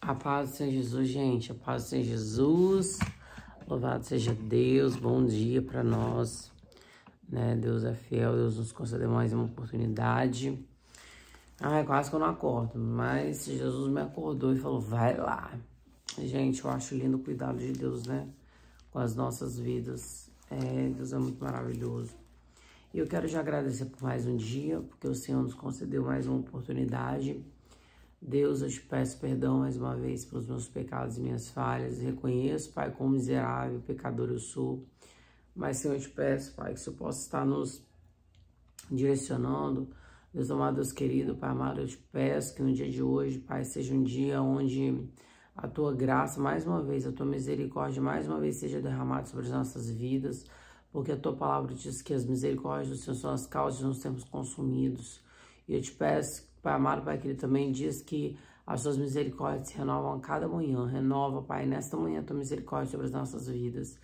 A paz do Senhor Jesus, gente. A paz do Senhor Jesus. Louvado seja Deus. Bom dia para nós. Né? Deus é fiel. Deus nos concedeu mais uma oportunidade. Quase que eu não acordo. Mas Jesus me acordou e falou, vai lá. Gente, eu acho lindo o cuidado de Deus, né? Com as nossas vidas. Deus é muito maravilhoso. E eu quero já agradecer por mais um dia, porque o Senhor nos concedeu mais uma oportunidade. Deus, eu te peço perdão mais uma vez pelos meus pecados e minhas falhas. Reconheço, Pai, quão miserável, pecador eu sou. Mas, Senhor, eu te peço, Pai, que o Senhor possa estar nos direcionando. Deus amado, Deus querido, Pai amado, eu te peço que no dia de hoje, Pai, seja um dia onde a Tua graça, mais uma vez, a Tua misericórdia, mais uma vez, seja derramada sobre as nossas vidas. Porque a Tua palavra diz que as misericórdias do Senhor são as causas de nos termos consumidos. E eu te peço, Pai amado, Pai, que Ele também diz que as Suas misericórdias se renovam a cada manhã. Renova, Pai, nesta manhã a Tua misericórdia sobre as nossas vidas.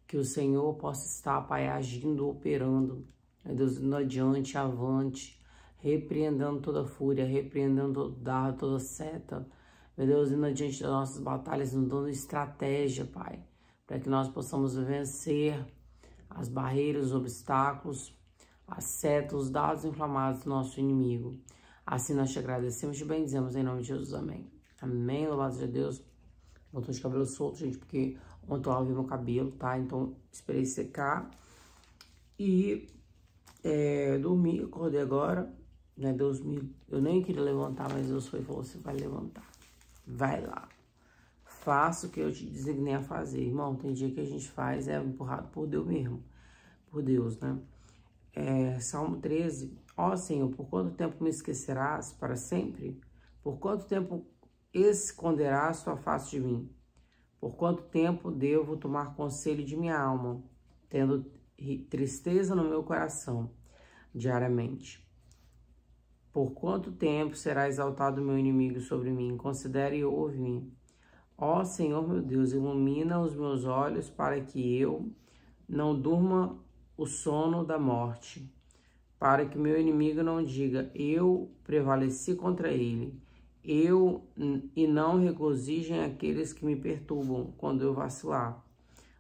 Que o Senhor possa estar, Pai, agindo, operando. Deus, indo adiante, avante, repreendendo toda fúria, repreendendo todo dardo, toda seta. Meu Deus, indo adiante das nossas batalhas, nos dando estratégia, Pai, para que nós possamos vencer as barreiras, os obstáculos, as setas, os dados inflamados do nosso inimigo. Assim nós te agradecemos e te bendizemos em nome de Jesus, amém. Amém, louvado seja Deus. Eu tô de cabelo solto, gente, porque ontem eu lavei meu cabelo, tá? Então, esperei secar e dormi, acordei agora, né? Eu nem queria levantar, mas Deus foi e falou, você vai levantar, vai lá. Faça o que eu te designei a fazer. Irmão, tem dia que a gente faz, empurrado por Deus mesmo. Por Deus, né? Salmo 13. Ó Senhor, por quanto tempo me esquecerás para sempre? Por quanto tempo esconderás tua face de mim? Por quanto tempo devo tomar conselho de minha alma, tendo tristeza no meu coração diariamente? Por quanto tempo será exaltado o meu inimigo sobre mim? Considere e ouve-me. Ó Senhor meu Deus, ilumina os meus olhos para que eu não durma o sono da morte, para que meu inimigo não diga, eu prevaleci contra ele, e não regozijem aqueles que me perturbam quando eu vacilar.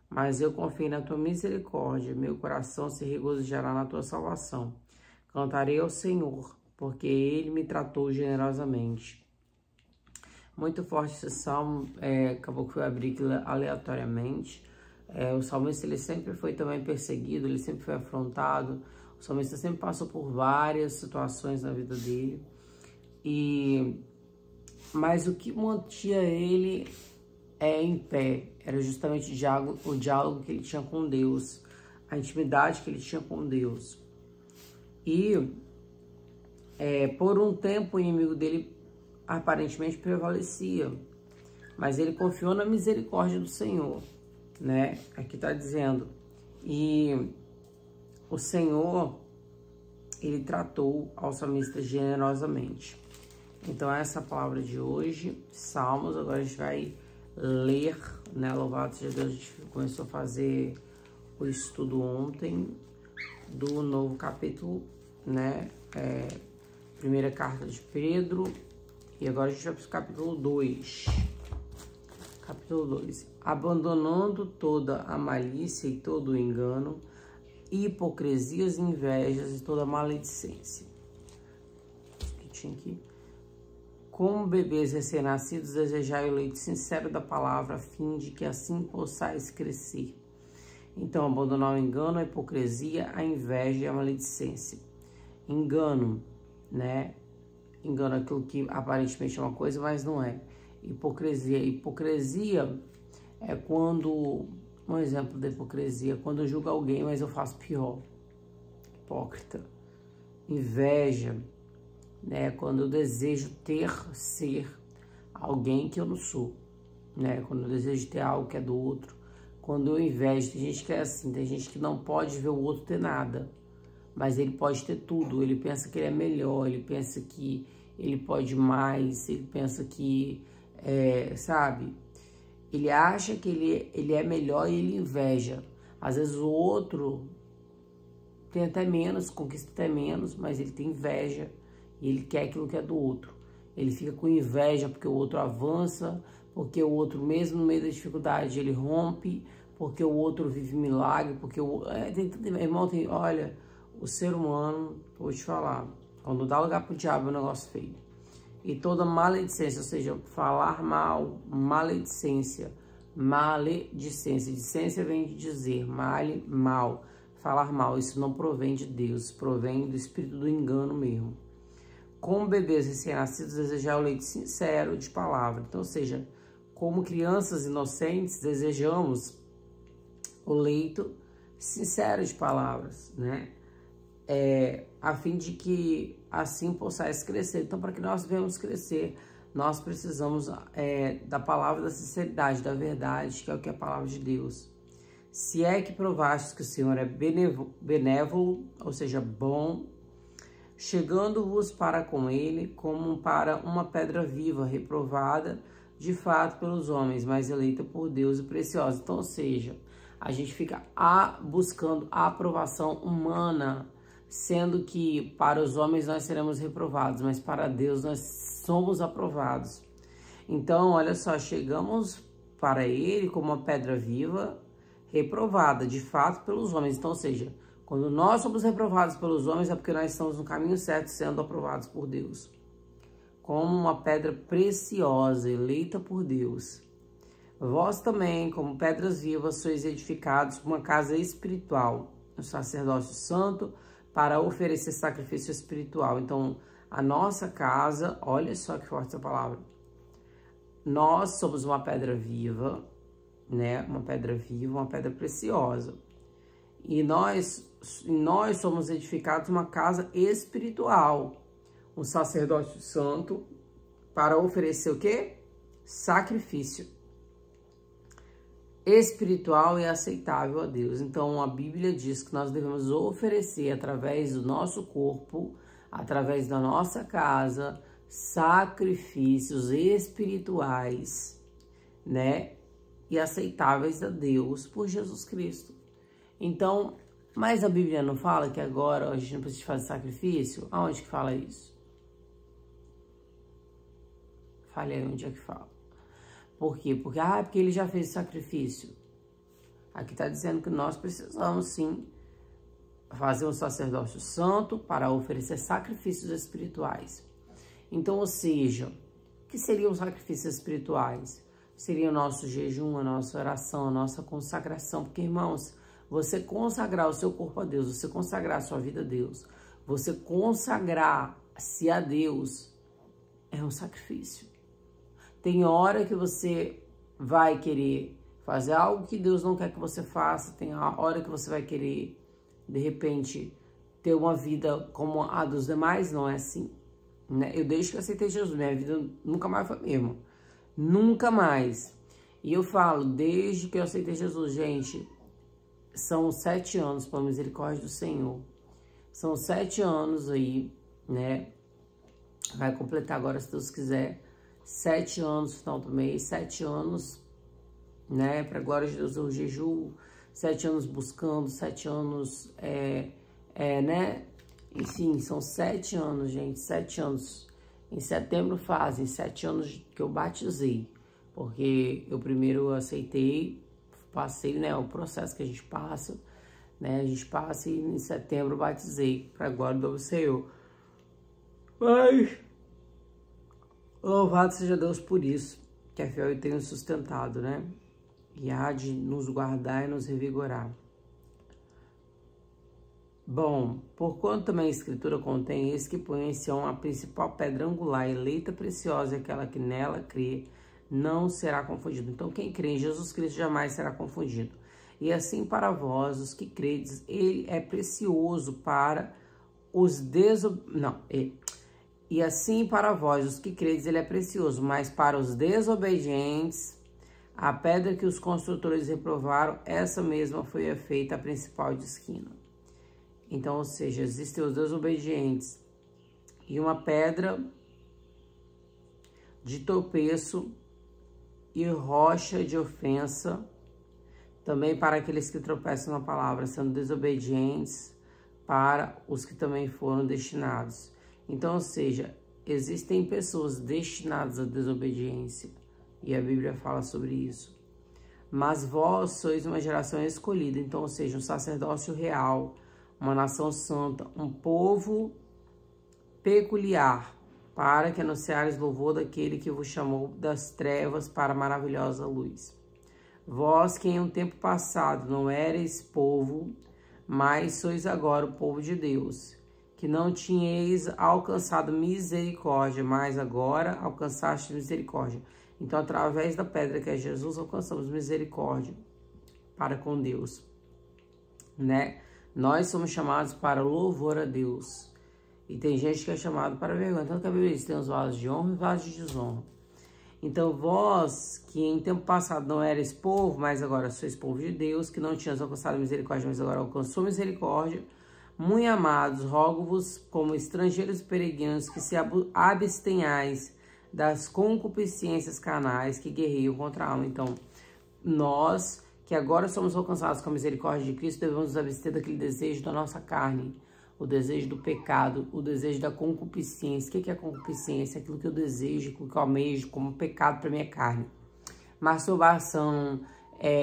Mas eu confio na tua misericórdia, meu coração se regozijará na tua salvação. Cantarei ao Senhor, porque ele me tratou generosamente. Muito forte esse salmo, acabou que eu abri aqui aleatoriamente. O salmista, ele sempre foi também perseguido, ele sempre foi afrontado. O salmista sempre passou por várias situações na vida dele. Mas o que mantinha ele em pé era justamente o diálogo que ele tinha com Deus, a intimidade que ele tinha com Deus. E por um tempo o inimigo dele aparentemente prevalecia, mas ele confiou na misericórdia do Senhor, né? Aqui tá dizendo, e o Senhor, ele tratou ao salmista generosamente. Então essa é a palavra de hoje, Salmos. Agora a gente vai ler, né? Louvado seja Deus, a gente começou a fazer o estudo ontem do novo capítulo, né? Primeira carta de Pedro. E agora a gente vai para o capítulo 2. Capítulo 2. Abandonando toda a malícia e todo o engano, hipocrisias, invejas e toda maledicência. Aqui. Como bebês recém-nascidos, desejai o leite sincero da palavra, a fim de que assim possais crescer. Então, abandonar o engano, a hipocrisia, a inveja e a maledicência. Engano, né? Engano é aquilo que aparentemente é uma coisa, mas não é. Hipocrisia. Hipocrisia é quando, um exemplo da hipocrisia, quando eu julgo alguém, mas eu faço pior. Hipócrita. Inveja, né? Quando eu desejo ser alguém que eu não sou, né? Quando eu desejo ter algo que é do outro. Quando eu invejo, tem gente que é assim, tem gente que não pode ver o outro ter nada, mas ele pode ter tudo. Ele pensa que ele é melhor, ele pensa que ele pode mais, ele pensa que, sabe? Ele acha que ele é melhor e ele inveja. Às vezes o outro tem até menos, conquista até menos, mas ele tem inveja e ele quer aquilo que é do outro. ele fica com inveja porque o outro avança, porque o outro, mesmo no meio da dificuldade, ele rompe, porque o outro vive milagre, porque olha, o ser humano, vou te falar, quando dá lugar pro diabo é um negócio feio. E toda maledicência, ou seja, falar mal, maledicência, dicência vem de dizer, mal, falar mal, isso não provém de Deus, provém do espírito do engano mesmo. Como bebês recém-nascidos, desejar o leite sincero de palavra. Então, ou seja, como crianças inocentes, desejamos o leite sincero de palavras, né? A fim de que assim possais crescer. Então, para que nós venhamos crescer, nós precisamos da palavra da sinceridade, da verdade, que é o que é a palavra de Deus. Se é que provastes que o Senhor é benévolo, ou seja, bom, chegando-vos para com ele como para uma pedra viva, reprovada de fato pelos homens, mas eleita por Deus e preciosa. Então, ou seja, a gente fica buscando a aprovação humana, sendo que para os homens nós seremos reprovados, mas para Deus nós somos aprovados. Então, olha só, chegamos para ele como uma pedra viva, reprovada de fato pelos homens. Então, ou seja, quando nós somos reprovados pelos homens é porque nós estamos no caminho certo, sendo aprovados por Deus. Como uma pedra preciosa, eleita por Deus. Vós também, como pedras vivas, sois edificados uma casa espiritual, um sacerdócio santo, para oferecer sacrifício espiritual. Então, a nossa casa, olha só que forte essa palavra. Nós somos uma pedra viva, né? Uma pedra viva, uma pedra preciosa. E nós somos edificados uma casa espiritual, um sacerdócio santo, para oferecer o quê? Sacrifício espiritual e aceitável a Deus. Então, a Bíblia diz que nós devemos oferecer através do nosso corpo, através da nossa casa, sacrifícios espirituais, né? E aceitáveis a Deus por Jesus Cristo. Então, mas a Bíblia não fala que agora a gente não precisa fazer sacrifício? Aonde que fala isso? Fale aí onde é que fala. Por quê? Porque ele já fez o sacrifício. Aqui está dizendo que nós precisamos, sim, fazer um sacerdócio santo para oferecer sacrifícios espirituais. Então, ou seja, o que seriam sacrifícios espirituais? Seria o nosso jejum, a nossa oração, a nossa consagração. Porque, irmãos, você consagrar o seu corpo a Deus, você consagrar a sua vida a Deus, você consagrar-se a Deus é um sacrifício. Tem hora que você vai querer fazer algo que Deus não quer que você faça, tem hora que você vai querer, de repente, ter uma vida como a dos demais, não é assim, né? Eu desde que aceitei Jesus, minha vida nunca mais foi a mesma, nunca mais. E eu falo, desde que eu aceitei Jesus, gente, são 7 anos, pela misericórdia do Senhor, são 7 anos aí, né? Vai completar agora, se Deus quiser, 7 anos no final do mês, 7 anos, né, para a glória de Deus, eu jejum, 7 anos buscando, 7 anos, né, enfim, são 7 anos, gente, 7 anos, em setembro fazem 7 anos que eu batizei, porque eu primeiro aceitei, passei, né, o processo que a gente passa, né, a gente passa e em setembro eu batizei, para a glória do Senhor. Mas louvado seja Deus por isso, que é fiel e tem nos sustentado, né? E há de nos guardar e nos revigorar. Bom, porquanto também a Escritura contém, eis que põe em Sião a principal pedra angular, eleita, preciosa, e aquela que nela crê, não será confundido. Então, quem crê em Jesus Cristo jamais será confundido. E assim para vós, os que credes, ele é precioso para os E assim para vós, os que credes, ele é precioso, mas para os desobedientes, a pedra que os construtores reprovaram, essa mesma foi feita a principal de esquina. Então, ou seja, existem os desobedientes e uma pedra de tropeço e rocha de ofensa, também para aqueles que tropeçam na palavra, sendo desobedientes para os que também foram destinados. Então, ou seja, existem pessoas destinadas à desobediência, e a Bíblia fala sobre isso. Mas vós sois uma geração escolhida, então, ou seja, um sacerdócio real, uma nação santa, um povo peculiar, para que anunciares louvor daquele que vos chamou das trevas para a maravilhosa luz. Vós que em um tempo passado não erais povo, mas sois agora o povo de Deus, que não tinhais alcançado misericórdia, mas agora alcançaste misericórdia. Então, através da pedra que é Jesus, alcançamos misericórdia para com Deus, né? Nós somos chamados para louvor a Deus. E tem gente que é chamado para vergonha. Então, que a Bíblia diz, tem os vasos de honra e vasos de desonra. Então, vós, que em tempo passado não erais povo, mas agora sois povo de Deus, que não tinhas alcançado misericórdia, mas agora alcançou misericórdia, muito amados, rogo-vos, como estrangeiros e peregrinos, que se abstenhais das concupiscências carnais que guerreiam contra a alma. Então, nós, que agora somos alcançados com a misericórdia de Cristo, devemos nos abster daquele desejo da nossa carne, o desejo do pecado, o desejo da concupiscência. O que é a concupiscência? Aquilo que eu desejo, aquilo que eu almejo como pecado para minha carne. Masturbação,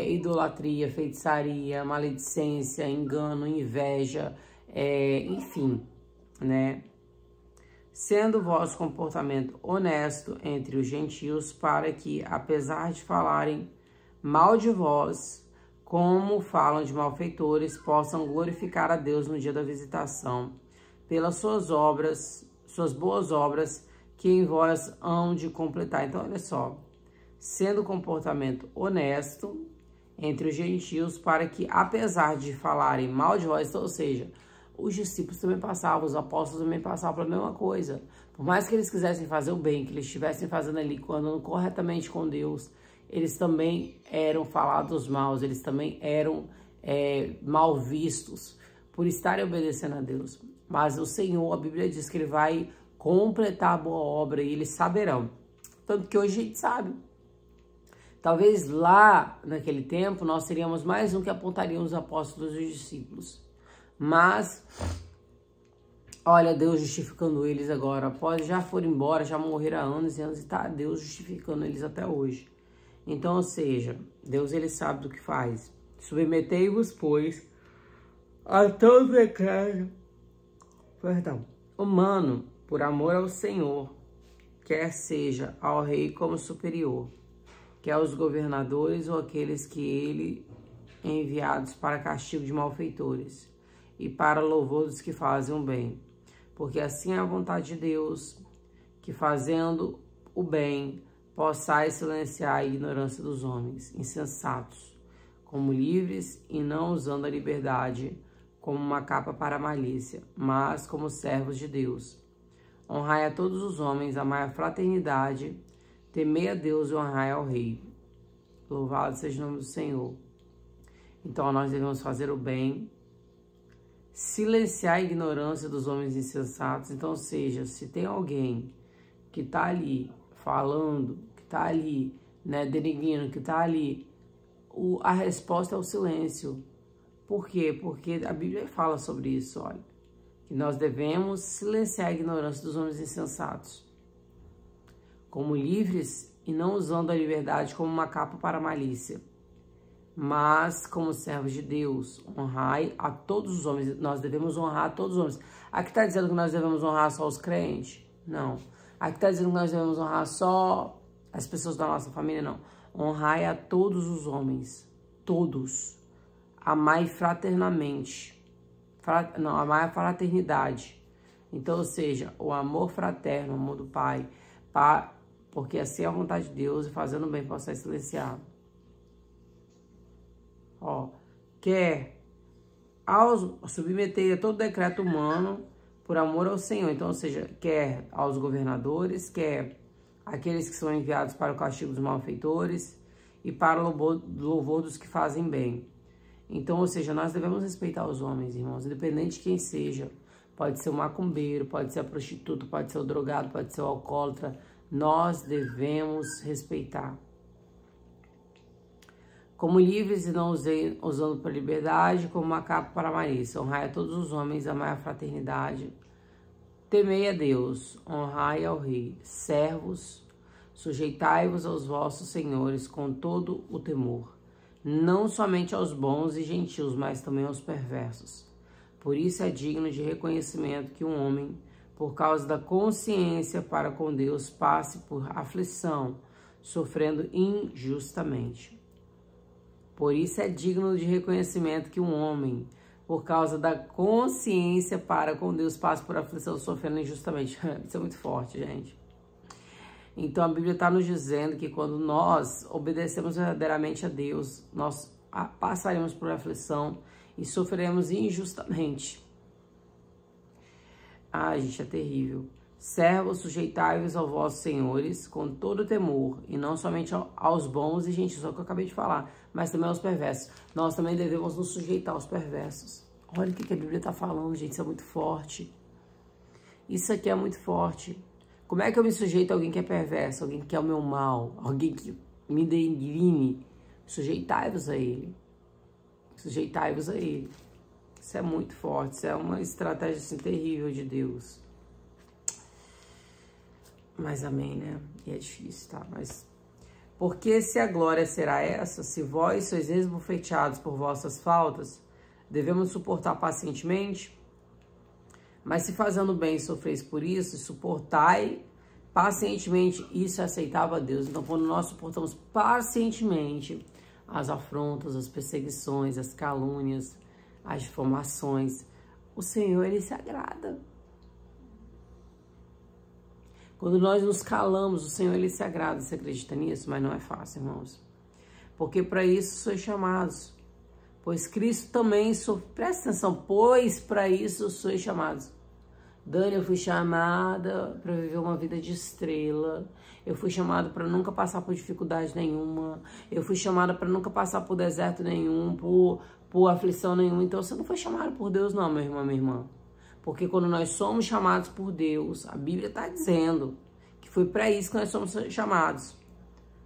idolatria, feitiçaria, maledicência, engano, inveja, enfim, né? Sendo vosso comportamento honesto entre os gentios, para que, apesar de falarem mal de vós, como falam de malfeitores, possam glorificar a Deus no dia da visitação, pelas suas obras, suas boas obras, que em vós hão de completar. Então, olha só, sendo comportamento honesto entre os gentios, para que, apesar de falarem mal de vós, ou seja, os discípulos também passavam, os apóstolos também passavam pela mesma coisa. Por mais que eles quisessem fazer o bem, que eles estivessem fazendo ali, andando corretamente com Deus, eles também eram falados maus, eles também eram mal vistos por estarem obedecendo a Deus. Mas o Senhor, a Bíblia diz que Ele vai completar a boa obra e eles saberão. Tanto que hoje a gente sabe. Talvez lá, naquele tempo, nós seríamos mais um que apontariam os apóstolos e os discípulos. Mas, olha, Deus justificando eles agora. Após já foram embora, já morreram há anos e anos, e tá Deus justificando eles até hoje. Então, ou seja, Deus, Ele sabe do que faz. Submetei-vos, pois, a todo decreto, humano, por amor ao Senhor, quer seja ao rei como superior, quer aos governadores ou aqueles que Ele enviados para castigo de malfeitores, e para louvor dos que fazem o bem. Porque assim é a vontade de Deus, que fazendo o bem, possais silenciar a ignorância dos homens insensatos, como livres e não usando a liberdade como uma capa para a malícia, mas como servos de Deus. Honrai a todos os homens, amai a fraternidade, temei a Deus e honrai ao Rei. Louvado seja o nome do Senhor. Então nós devemos fazer o bem, silenciar a ignorância dos homens insensatos. Então, ou seja, se tem alguém que está ali falando, que está ali, né, denegrindo, que está ali, a resposta é o silêncio. Por quê? Porque a Bíblia fala sobre isso, olha, que nós devemos silenciar a ignorância dos homens insensatos, como livres e não usando a liberdade como uma capa para a malícia, mas como servos de Deus, honrai a todos os homens. Nós devemos honrar a todos os homens. Aqui está dizendo que nós devemos honrar só os crentes? Não. Aqui está dizendo que nós devemos honrar só as pessoas da nossa família? Não. Honrai a todos os homens. Todos. Amai fraternamente. Amai a fraternidade. Então, ou seja, o amor fraterno, o amor do Pai, porque assim é a vontade de Deus e fazendo bem possa silenciar. Ó, quer submeter a todo decreto humano por amor ao Senhor. Então, ou seja, quer aos governadores, quer aqueles que são enviados para o castigo dos malfeitores e para o louvor dos que fazem bem. Então, ou seja, nós devemos respeitar os homens, irmãos, independente de quem seja. Pode ser o macumbeiro, pode ser a prostituta, pode ser o drogado, pode ser o alcoólatra. Nós devemos respeitar. Como livres e não usando para liberdade, como uma capa para a malícia. Honrai a todos os homens, amai a fraternidade. Temei a Deus, honrai ao rei, servos, sujeitai-vos aos vossos senhores com todo o temor, não somente aos bons e gentios, mas também aos perversos. Por isso é digno de reconhecimento que um homem, por causa da consciência para com Deus, passe por aflição, sofrendo injustamente. Por isso é digno de reconhecimento que um homem, por causa da consciência para com Deus, passe por aflição, sofrendo injustamente. Isso é muito forte, gente. Então a Bíblia está nos dizendo que quando nós obedecemos verdadeiramente a Deus, nós passaremos por aflição e sofreremos injustamente. Gente, é terrível. Servos, sujeitai-vos aos vossos senhores com todo temor, e não somente aos bons e gentios, é o que eu acabei de falar, mas também aos perversos. Nós também devemos nos sujeitar aos perversos. Olha o que a Bíblia está falando, gente, isso é muito forte. Isso aqui é muito forte. Como é que eu me sujeito a alguém que é perverso, alguém que quer o meu mal, alguém que me denigre? Sujeitai-vos a ele. Sujeitai-vos a ele. Isso é muito forte, isso é uma estratégia assim, terrível de Deus. Mas amém, né? E é difícil, tá? Mas porque se a glória será essa, se vós sois esbofeteados por vossas faltas, devemos suportar pacientemente? Mas se fazendo bem sofreis por isso, suportai pacientemente, isso é aceitável a Deus. Então, quando nós suportamos pacientemente as afrontas, as perseguições, as calúnias, as difamações, o Senhor, Ele se agrada. Quando nós nos calamos, o Senhor, Ele se agrada. Você acredita nisso? Mas não é fácil, irmãos. Porque para isso sois chamados. Pois Cristo também sofreu. Presta atenção. Pois para isso sois chamados. Dani, eu fui chamada para viver uma vida de estrela. Eu fui chamada para nunca passar por dificuldade nenhuma. Eu fui chamada para nunca passar por deserto nenhum, por aflição nenhuma. Então você não foi chamado por Deus não, meu irmão, minha irmã. Porque quando nós somos chamados por Deus, a Bíblia está dizendo que foi para isso que nós somos chamados.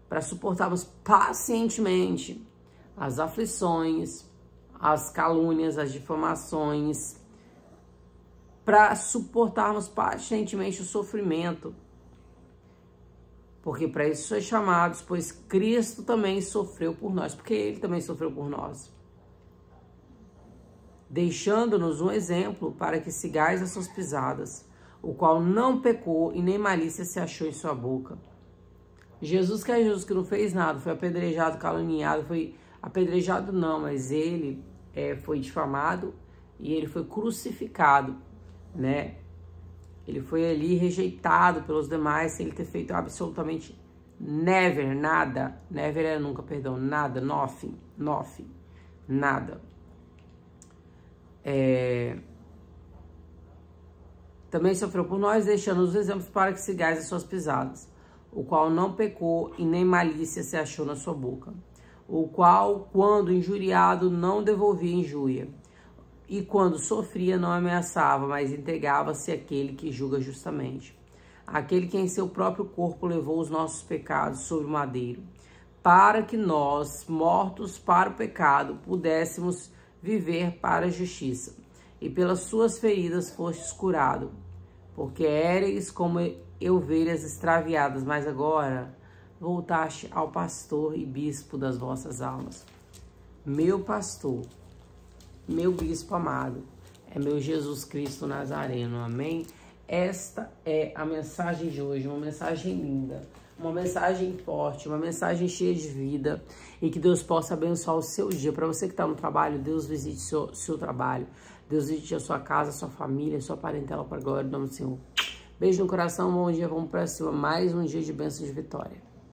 Para suportarmos pacientemente as aflições, as calúnias, as difamações, para suportarmos pacientemente o sofrimento. Porque para isso sois chamados, pois Cristo também sofreu por nós, porque Ele também sofreu por nós, deixando-nos um exemplo para que sigais as suas pisadas, o qual não pecou e nem malícia se achou em sua boca. Jesus, que é Jesus que não fez nada, foi apedrejado, caluniado, foi apedrejado não, mas ele foi difamado e ele foi crucificado, né? Ele foi ali rejeitado pelos demais sem ele ter feito absolutamente nada. Never é nunca, perdão, nada, nothing, nada. Também sofreu por nós, deixando os exemplos para que sigais as suas pisadas, o qual não pecou e nem malícia se achou na sua boca, o qual, quando injuriado, não devolvia injúria, e quando sofria, não ameaçava, mas entregava-se àquele que julga justamente, aquele que em seu próprio corpo levou os nossos pecados sobre o madeiro, para que nós, mortos para o pecado, pudéssemos viver para a justiça, e pelas suas feridas fostes curado, porque éreis como ovelhas extraviadas, mas agora voltaste ao pastor e bispo das vossas almas. Meu pastor, meu bispo amado, é meu Jesus Cristo Nazareno, amém? Esta é a mensagem de hoje, uma mensagem linda, uma mensagem forte, uma mensagem cheia de vida, e que Deus possa abençoar o seu dia. Para você que está no trabalho, Deus visite seu trabalho, Deus visite a sua casa, a sua família, a sua parentela, para a glória do nome do Senhor. Beijo no coração, bom dia, vamos para cima, mais um dia de bênção e de vitória.